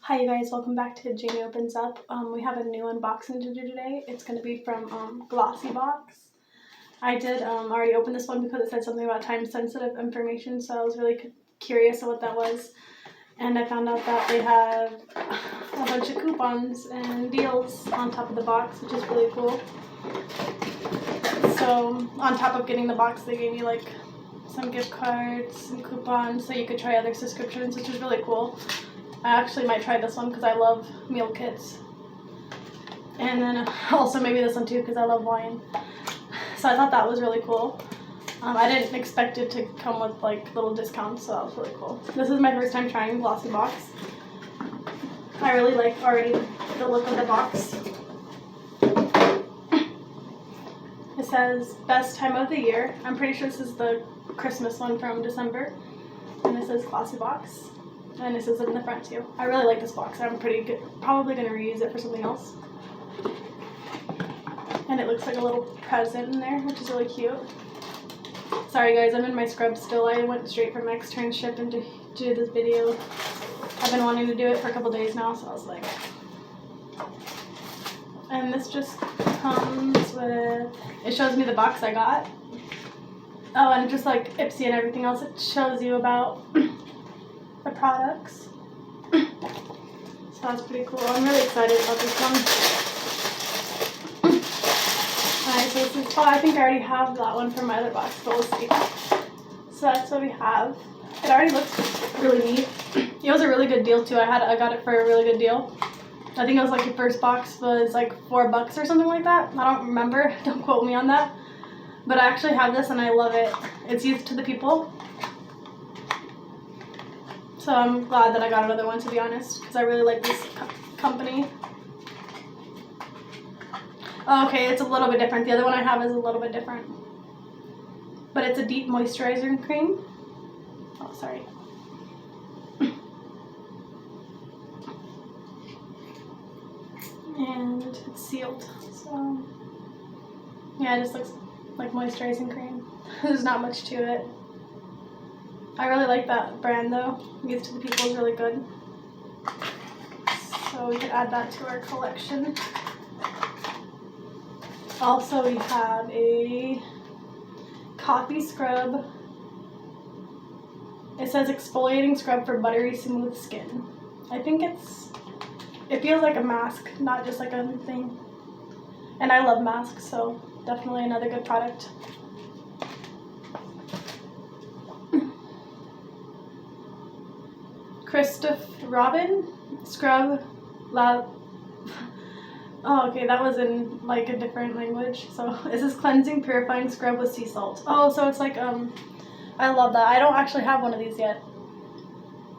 Hi you guys, welcome back to Jamie Opens Up. We have a new unboxing to do today. It's going to be from Glossybox. I did already open this one because it said something about time-sensitive information, so I was really curious of what that was. And I found out that they have a bunch of coupons and deals on top of the box, which is really cool. So on top of getting the box, they gave me like some gift cards, some coupons, so you could try other subscriptions, which is really cool. I actually might try this one because I love meal kits. And then also maybe this one too because I love wine. So I thought that was really cool. I didn't expect it to come with like little discounts, so that was really cool. This is my first time trying Glossybox. I really like already the look of the box. It says best time of the year. I'm pretty sure this is the Christmas one from December. And it says Glossybox. And it says it in the front too. I really like this box. I'm probably going to reuse it for something else. And it looks like a little present in there, which is really cute. Sorry guys, I'm in my scrub still. I went straight from externship and to do this video. I've been wanting to do it for a couple days now, so I was like. And this just comes with, it shows me the box I got. Oh, and just like Ipsy and everything else, it shows you about the products. So that's pretty cool. I'm really excited about this one. Alright, so this is, oh, I think I already have that one from my other box, but we'll see. So that's what we have. It already looks really neat. It was a really good deal too. I got it for a really good deal. I think it was like the first box was like $4 or something like that. I don't remember. Don't quote me on that. But I actually have this and I love it. It's Youth to the People. So I'm glad that I got another one, to be honest, because I really like this company. Oh, okay, it's a little bit different. The other one I have is a little bit different. But it's a deep moisturizer cream. Oh, sorry. And it's sealed. So, yeah, it just looks like moisturizing cream. There's not much to it. I really like that brand though. Youth to the People is really good. So we could add that to our collection. Also we have a coffee scrub. It says exfoliating scrub for buttery smooth skin. I think it feels like a mask, not just like a thing. And I love masks, so definitely another good product. Christoph Robin Scrub Lab. Oh, okay, that was in like a different language. So this is cleansing, purifying scrub with sea salt. Oh, so it's like I love that. I don't actually have one of these yet.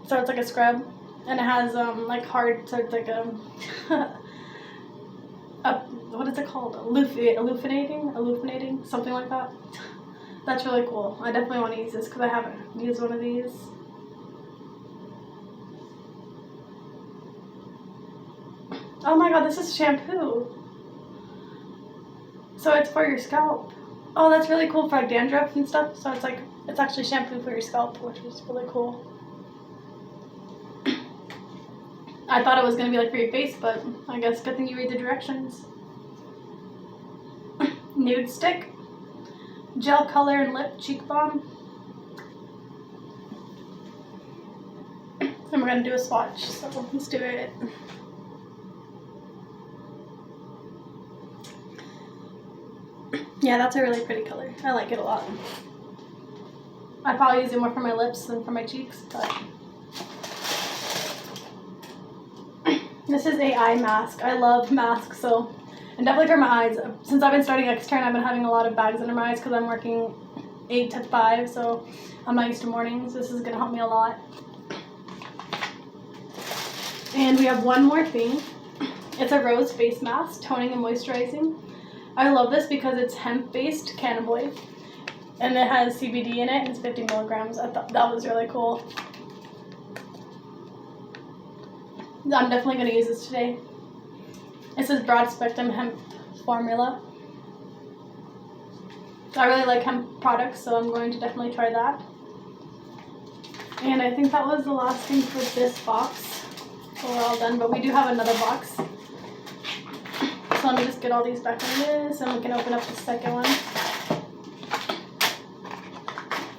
So it's like a scrub, and it has like hard, so it's like what is it called? Illuminating, something like that. That's really cool. I definitely want to use this because I haven't used one of these. Oh my god, this is shampoo. So it's for your scalp. Oh, that's really cool for like dandruff and stuff. So it's like, it's actually shampoo for your scalp, which is really cool. I thought it was going to be like for your face, but I guess good thing you read the directions. Nude stick. Gel color and lip cheek balm. And we're going to do a swatch, so let's do it. Yeah, that's a really pretty color. I like it a lot. I probably use it more for my lips than for my cheeks, but this is a eye mask. I love masks, so, and definitely for my eyes. Since I've been starting extern, I've been having a lot of bags under my eyes because I'm working 8 to 5, so I'm not used to mornings. This is gonna help me a lot. And we have one more thing. It's a rose face mask, toning and moisturizing. I love this because it's hemp-based cannabinoid, and it has CBD in it, and it's 50 milligrams. I thought that was really cool. I'm definitely going to use this today. It says broad spectrum hemp formula. I really like hemp products, so I'm going to definitely try that. And I think that was the last thing for this box. So we're all done, but we do have another box. So let me just get all these back in this, and we can open up the second one.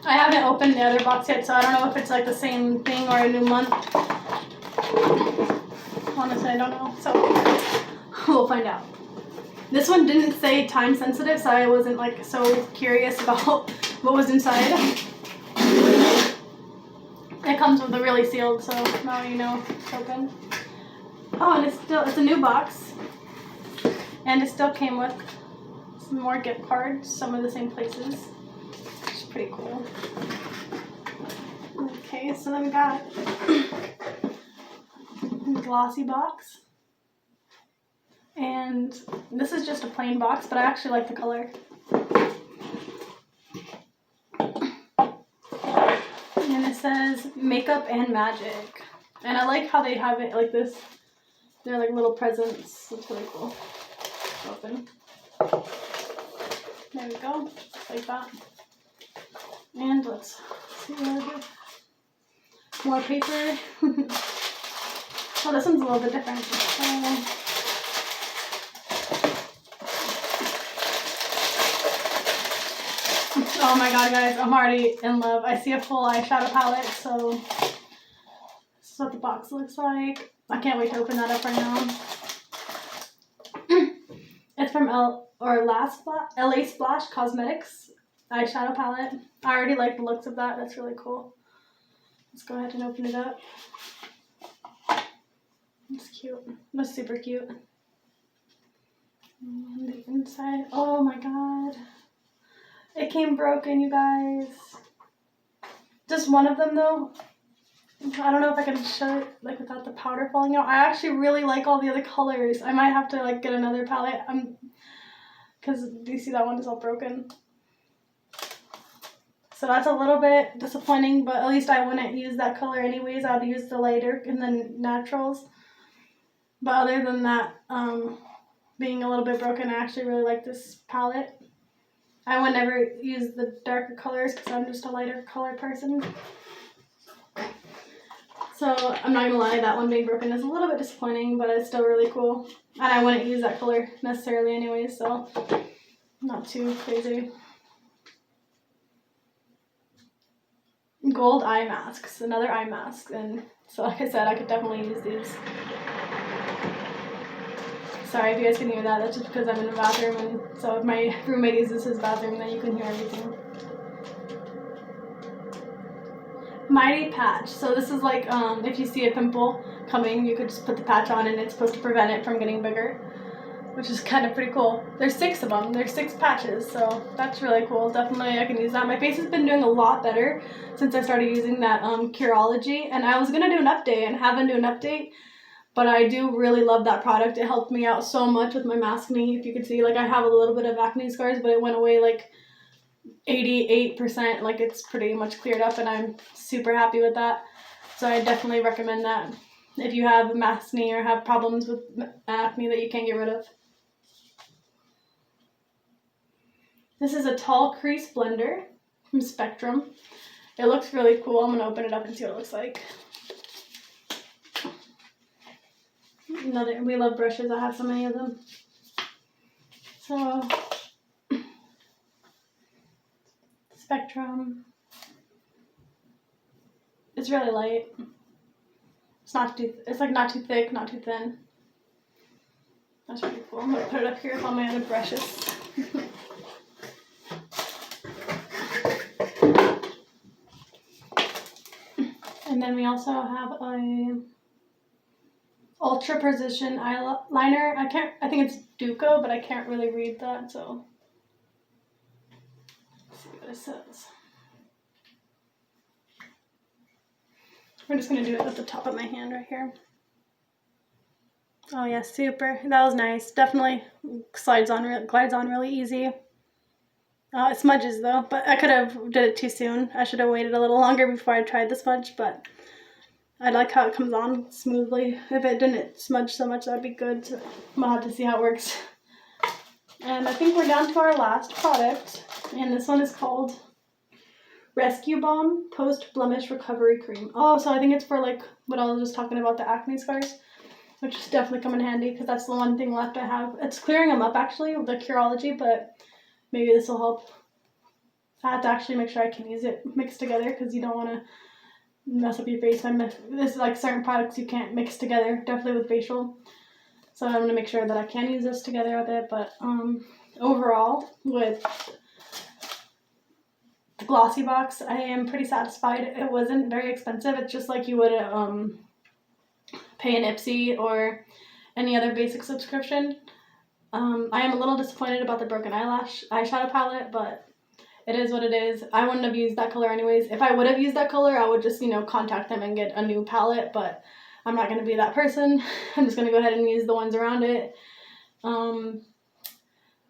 I haven't opened the other box yet, so I don't know if it's like the same thing or a new month. Honestly, I don't know, so we'll find out. This one didn't say time sensitive, so I wasn't like so curious about what was inside. It comes with a really sealed, so now you know it's open. Oh, and it's a new box, and it still came with some more gift cards, some of the same places, which is pretty cool. Okay, so then we got Glossybox, and this is just a plain box, but I actually like the color. And it says makeup and magic, and I like how they have it like this. They're like little presents. It's really cool. Open. There we go, just like that. And let's see what I do. More paper. Oh, this one's a little bit different. Oh my god, guys, I'm already in love. I see a full eyeshadow palette, so this is what the box looks like. I can't wait to open that up right now. It's from LA Splash Cosmetics eyeshadow palette. I already like the looks of that. That's really cool. Let's go ahead and open it up. It's cute. That's super cute. And the inside. Oh my god. It came broken, you guys. Just one of them though. I don't know if I can show it like without the powder falling out. I actually really like all the other colors. I might have to like get another palette. Because do you see that one is all broken? So that's a little bit disappointing, but at least I wouldn't use that color anyways. I would use the lighter and then naturals. But other than that, being a little bit broken, I actually really like this palette. I would never use the darker colors because I'm just a lighter color person. So I'm not gonna lie, that one being broken is a little bit disappointing, but it's still really cool. And I wouldn't use that color necessarily anyway, so not too crazy. Gold eye masks, another eye mask, and so like I said, I could definitely use these. Sorry if you guys can hear that, that's just because I'm in the bathroom, and so if my roommate uses his bathroom, then you can hear everything. Mighty Patch. So this is like, if you see a pimple coming, you could just put the patch on and it's supposed to prevent it from getting bigger, which is kind of pretty cool. There's 6 of them. There's 6 patches, so that's really cool. Definitely I can use that. My face has been doing a lot better since I started using that Curology, and I was going to do an update and haven't done an update, but I do really love that product. It helped me out so much with my maskne. If you could see, like I have a little bit of acne scars, but it went away like 88%, like it's pretty much cleared up, and I'm super happy with that. So I definitely recommend that if you have maskne or have problems with acne that you can't get rid of. This is a tall crease blender from Spectrum. It looks really cool. I'm gonna open it up and see what it looks like. We love brushes. I have so many of them. So Spectrum. It's really light. It's not too. It's like not too thick, not too thin. That's pretty cool. I'm gonna put it up here with all my other brushes. And then we also have a Ultra Precision eyeliner. I think it's Duco, but I can't really read that, so let's see what it says. We're just gonna do it at the top of my hand right here. Oh yeah, super. That was nice. Definitely glides on really easy. It smudges though, but I could have did it too soon. I should have waited a little longer before I tried the smudge, but I like how it comes on smoothly. If it didn't smudge so much, that'd be good. So I'm gonna have to see how it works. And I think we're down to our last product, and this one is called Rescue Balm Post Blemish Recovery Cream. Oh, so I think it's for like what I was just talking about, the acne scars, which is definitely come in handy because that's the one thing left I have. It's clearing them up actually with the Curology, but maybe this will help. I have to actually make sure I can use it mixed together because you don't want to mess up your face. There's like certain products you can't mix together, definitely with facial. So I'm going to make sure that I can use this together with it. But overall, with the Glossybox, I am pretty satisfied. It wasn't very expensive. It's just like you would pay an Ipsy or any other basic subscription. I am a little disappointed about the Broken eyeshadow palette, but it is what it is. I wouldn't have used that color anyways. If I would have used that color, I would just, contact them and get a new palette, but I'm not going to be that person. I'm just going to go ahead and use the ones around it.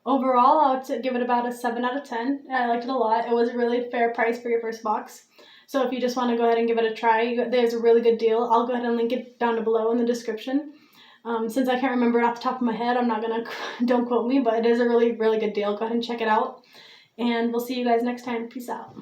Overall, I would give it about a 7 out of 10. I liked it a lot. It was a really fair price for your first box. So if you just want to go ahead and give it a try, there's a really good deal. I'll go ahead and link it down below in the description. Since I can't remember it off the top of my head, I'm not going to, don't quote me, but it is a really, really good deal. Go ahead and check it out. And we'll see you guys next time. Peace out.